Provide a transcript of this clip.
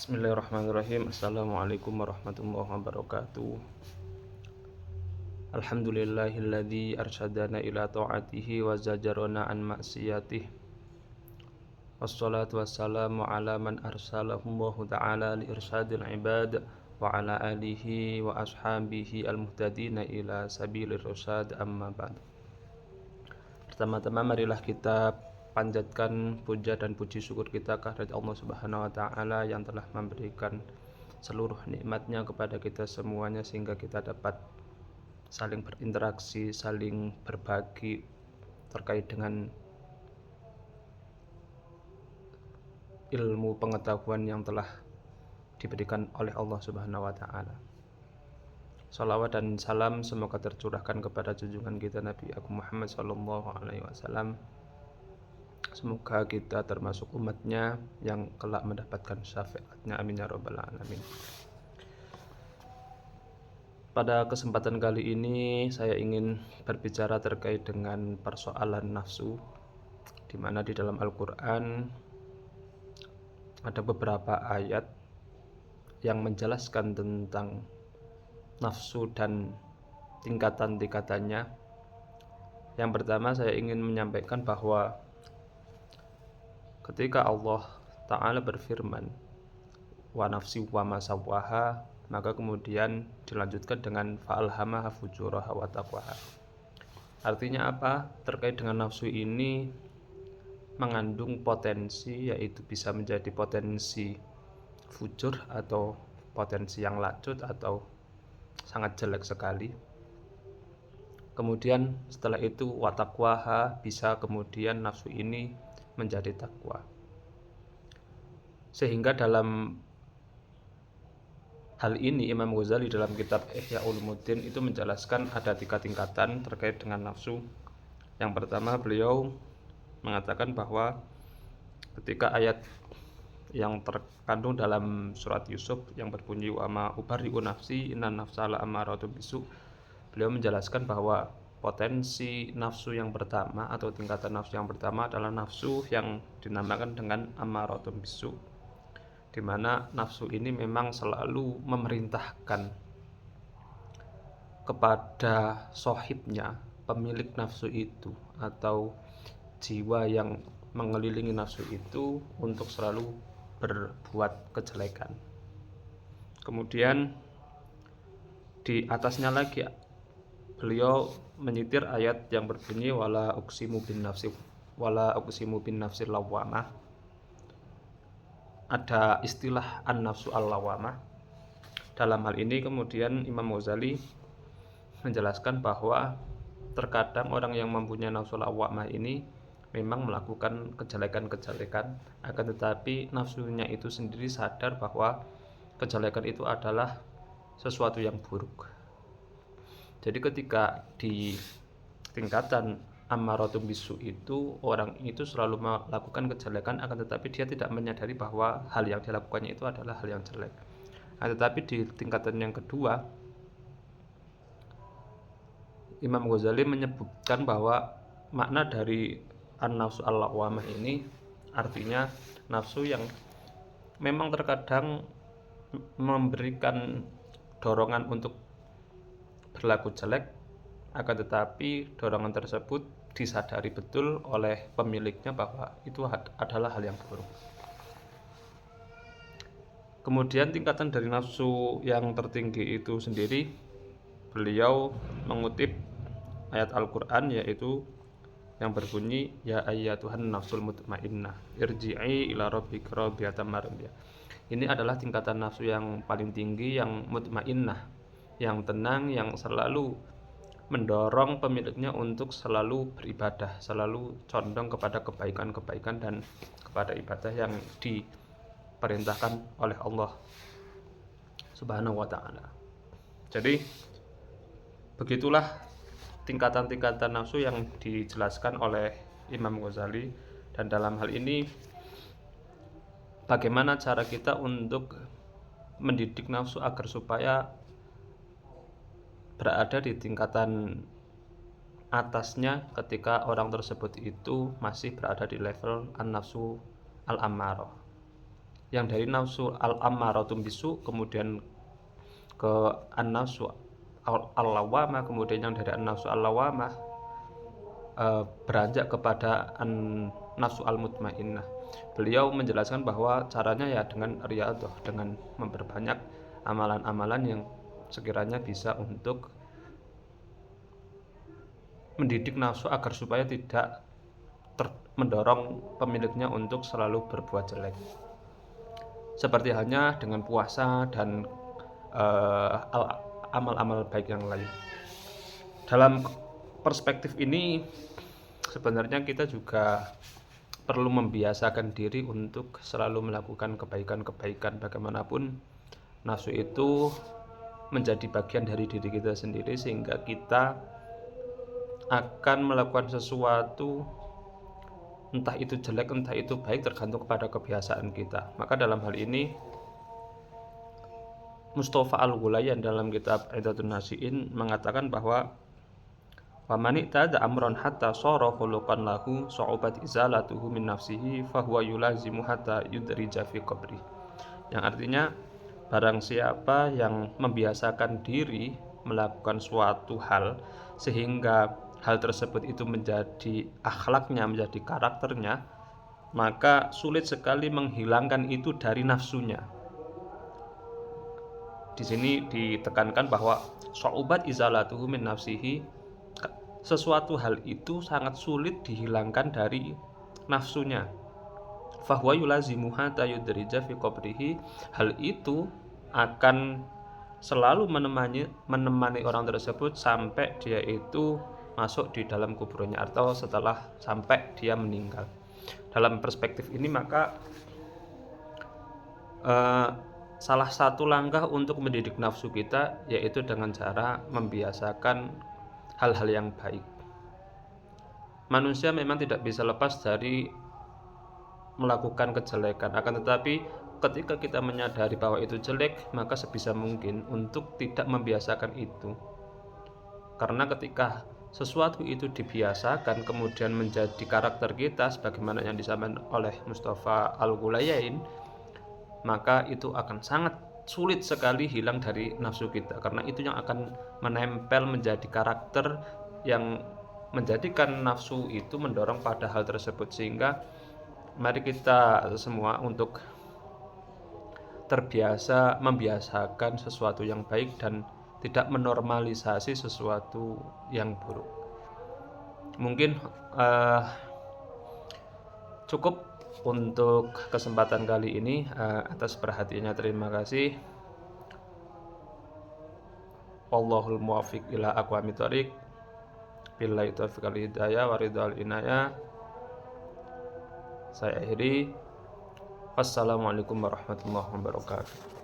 Bismillahirrahmanirrahim. Assalamualaikum warahmatullahi wabarakatuh. Alhamdulillahilladzi arsyadana ila ta'atihi wa zajarana an maksiyatihi. Wassalatu wassalamu ala man arsalahullahu ta'ala li irsyadil ibad wa ala alihi wa ashabihi al-muhtadina ila sabilir rasyad, amma ba'd. Pertama-tama marilah kita panjatkan puja dan puji syukur kita kehadirat Allah Subhanahu wa taala yang telah memberikan seluruh nikmatnya kepada kita semuanya sehingga kita dapat saling berinteraksi, saling berbagi terkait dengan ilmu pengetahuan yang telah diberikan oleh Allah Subhanahu wa taala. Salawat dan salam semoga tercurahkan kepada junjungan kita Nabi Agung Muhammad sallallahu alaihi wasallam. Semoga kita termasuk umatnya yang kelak mendapatkan syafaatnya, amin ya rabbal alamin. Pada kesempatan kali ini saya ingin berbicara terkait dengan persoalan nafsu, di mana di dalam Al-Quran ada beberapa ayat yang menjelaskan tentang nafsu dan tingkatan-tingkatannya. Yang pertama saya ingin menyampaikan bahwa ketika Allah Ta'ala berfirman wa nafsi wa ma sawwaha, maka kemudian dilanjutkan dengan fa'alhamaha fujuraha wa taqwaha. Artinya apa? Terkait dengan nafsu ini mengandung potensi, yaitu bisa menjadi potensi fujur atau potensi yang lacut atau sangat jelek sekali. Kemudian setelah itu wa taqwaha, bisa kemudian nafsu ini menjadi takwa. Sehingga dalam hal ini Imam Ghazali dalam kitab Ihya Ulumuddin itu menjelaskan ada 3 tingkatan terkait dengan nafsu. Yang pertama, beliau mengatakan bahwa ketika ayat yang terkandung dalam surat Yusuf yang berbunyi wa ma ubarri'u nafsi innan nafsa la'ammaratun bisu', beliau menjelaskan bahwa potensi nafsu yang pertama atau tingkatan nafsu yang pertama adalah nafsu yang dinamakan dengan ammaratun bisu', di mana nafsu ini memang selalu memerintahkan kepada sohibnya, pemilik nafsu itu atau jiwa yang mengelilingi nafsu itu untuk selalu berbuat kejelekan. Kemudian di atasnya lagi beliau menyitir ayat yang berbunyi wala uqsimu bin nafsil lawwamah. Ada istilah an-nafsu al-lawwamah. Dalam hal ini kemudian Imam Ghazali menjelaskan bahwa terkadang orang yang mempunyai nafsu lawwamah ini memang melakukan kejelekan-kejelekan, akan tetapi nafsunya itu sendiri sadar bahwa kejelekan itu adalah sesuatu yang buruk. Jadi ketika di tingkatan ammaratun bisu itu, orang itu selalu melakukan kejelekan, akan tetapi dia tidak menyadari bahwa hal yang dilakukannya itu adalah hal yang jelek. Tetapi di tingkatan yang kedua, Imam Ghazali menyebutkan bahwa makna dari an-nafsu al-lawwamah ini artinya nafsu yang memang terkadang memberikan dorongan untuk berlaku jelek, akan tetapi dorongan tersebut disadari betul oleh pemiliknya bahwa itu adalah hal yang buruk. Kemudian tingkatan dari nafsu yang tertinggi itu sendiri, beliau mengutip ayat Al-Quran yaitu yang berbunyi ya ayyatuhan nafsul mutmainnah irji'i ila rabbika radiyatan mardiyah. Ini adalah tingkatan nafsu yang paling tinggi, yang mutmainnah, yang tenang, yang selalu mendorong pemiliknya untuk selalu beribadah, selalu condong kepada kebaikan-kebaikan dan kepada ibadah yang diperintahkan oleh Allah Subhanahu wa taala. Jadi begitulah tingkatan-tingkatan nafsu yang dijelaskan oleh Imam Ghazali, dan dalam hal ini bagaimana cara kita untuk mendidik nafsu agar supaya berada di tingkatan atasnya ketika orang tersebut itu masih berada di level an-nafsu al-ammarah, yang dari nafsu al-ammaratum bisu, kemudian ke an-nafsu al-lawamah, kemudian yang dari an-nafsu al-lawamah beranjak kepada an-nafsu al-mutmainnah. Beliau menjelaskan bahwa caranya ya dengan riyadhah, dengan memperbanyak amalan-amalan yang sekiranya bisa untuk mendidik nafsu agar supaya tidak mendorong pemiliknya untuk selalu berbuat jelek. Seperti halnya dengan puasa dan amal-amal baik yang lain. Dalam perspektif ini sebenarnya kita juga perlu membiasakan diri untuk selalu melakukan kebaikan-kebaikan. Bagaimanapun nafsu itu menjadi bagian dari diri kita sendiri, sehingga kita akan melakukan sesuatu, entah itu jelek entah itu baik, tergantung kepada kebiasaan kita. Maka dalam hal ini Mustafa Al-Ghulayan dalam kitab Idatun Nasiin mengatakan bahwa wa man i'tada amran hatta sara khuluqan lahu sa'ubat izalatuhu min nafsihi fahuwa yulazimu hatta yudrija fi qabri. Yang artinya, barang siapa yang membiasakan diri melakukan suatu hal sehingga hal tersebut itu menjadi akhlaknya, menjadi karakternya, maka sulit sekali menghilangkan itu dari nafsunya. Di sini ditekankan bahwa sa'ubat izalatuhu min nafsihi, sesuatu hal itu sangat sulit dihilangkan dari nafsunya. Fahuwa yulazimuha tayudrija fi qabrihi, hal itu akan selalu menemani orang tersebut sampai dia itu masuk di dalam kuburannya atau setelah sampai dia meninggal. Dalam perspektif ini maka salah satu langkah untuk mendidik nafsu kita yaitu dengan cara membiasakan hal-hal yang baik. Manusia memang tidak bisa lepas dari melakukan kejelekan, akan tetapi ketika kita menyadari bahwa itu jelek, maka sebisa mungkin untuk tidak membiasakan itu. Karena ketika sesuatu itu dibiasakan kemudian menjadi karakter kita sebagaimana yang disampaikan oleh Mustafa Al-Ghulayan, maka itu akan sangat sulit sekali hilang dari nafsu kita, karena itu yang akan menempel menjadi karakter yang menjadikan nafsu itu mendorong pada hal tersebut. Sehingga mari kita semua untuk terbiasa membiasakan sesuatu yang baik dan tidak menormalisasi sesuatu yang buruk. Mungkin cukup untuk kesempatan kali ini. Atas perhatiannya terima kasih. Wallahul muwaffiq ila aqwamit thoriq. Billahi taufiq wal hidayah wa ridwal inayah. Saya akhiri. Wassalamualaikum warahmatullahi wabarakatuh.